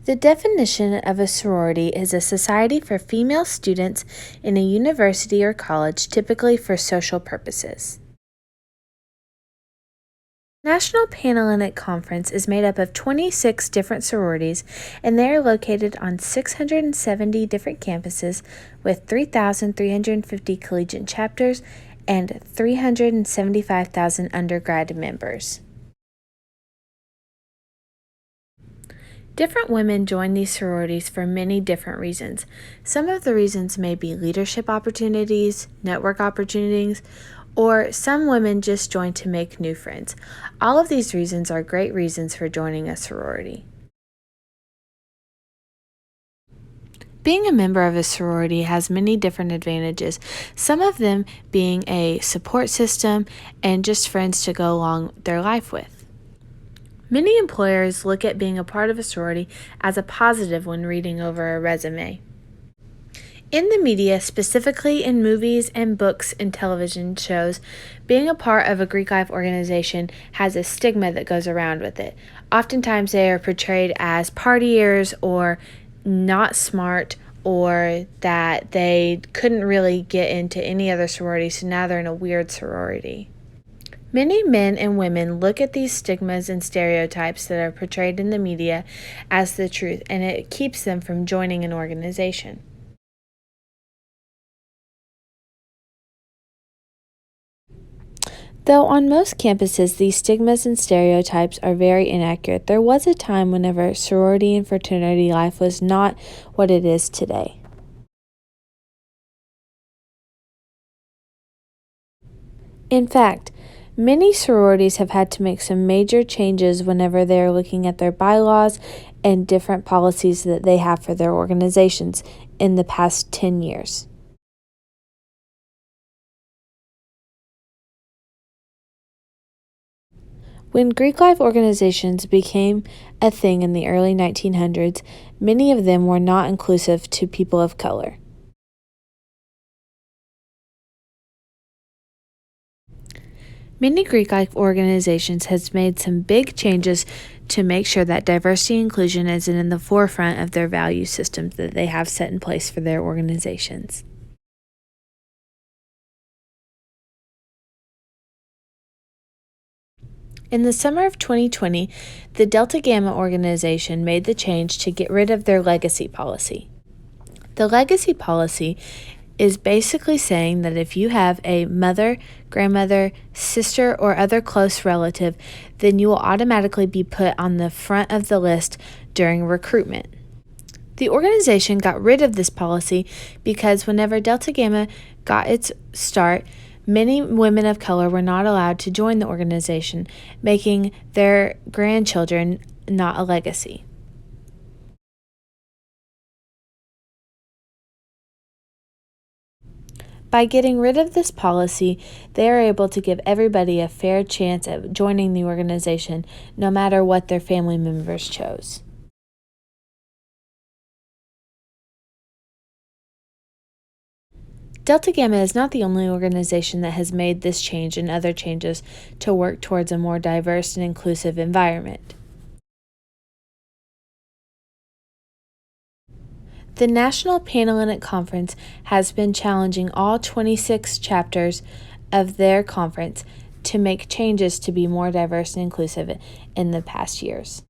The definition of a sorority is a society for female students in a university or college, typically for social purposes. National Panhellenic Conference is made up of 26 different sororities, and they are located on 670 different campuses with 3,350 collegiate chapters and 375,000 undergrad members. Different women join these sororities for many different reasons. Some of the reasons may be leadership opportunities, network opportunities, or some women just join to make new friends. All of these reasons are great reasons for joining a sorority. Being a member of a sorority has many different advantages, some of them being a support system and just friends to go along their life with. Many employers look at being a part of a sorority as a positive when reading over a resume. In the media, specifically in movies and books and television shows, being a part of a Greek life organization has a stigma that goes around with it. Oftentimes they are portrayed as partiers or not smart, or that they couldn't really get into any other sorority, so now they're in a weird sorority. Many men and women look at these stigmas and stereotypes that are portrayed in the media as the truth, and it keeps them from joining an organization. Though on most campuses these stigmas and stereotypes are very inaccurate, there was a time whenever sorority and fraternity life was not what it is today. In fact, many sororities have had to make some major changes whenever they are looking at their bylaws and different policies that they have for their organizations in the past 10 years. When Greek life organizations became a thing in the early 1900s, many of them were not inclusive to people of color. Many Greek life organizations has made some big changes to make sure that diversity and inclusion is in the forefront of their value systems that they have set in place for their organizations. In the summer of 2020, the Delta Gamma organization made the change to get rid of their legacy policy. The legacy policy is basically saying that if you have a mother, grandmother, sister, or other close relative, then you will automatically be put on the front of the list during recruitment. The organization got rid of this policy because whenever Delta Gamma got its start, many women of color were not allowed to join the organization, making their grandchildren not a legacy. By getting rid of this policy, they are able to give everybody a fair chance at joining the organization, no matter what their family members chose. Delta Gamma is not the only organization that has made this change and other changes to work towards a more diverse and inclusive environment. The National Panhellenic Conference has been challenging all 26 chapters of their conference to make changes to be more diverse and inclusive in the past years.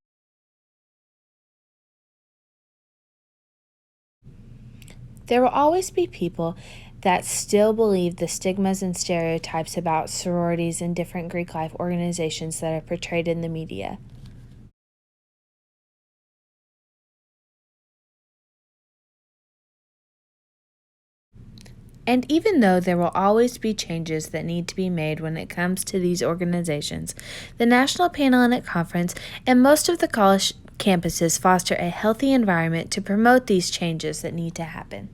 There will always be people that still believe the stigmas and stereotypes about sororities and different Greek life organizations that are portrayed in the media. And even though there will always be changes that need to be made when it comes to these organizations, the National Panhellenic Conference and most of the college campuses foster a healthy environment to promote these changes that need to happen.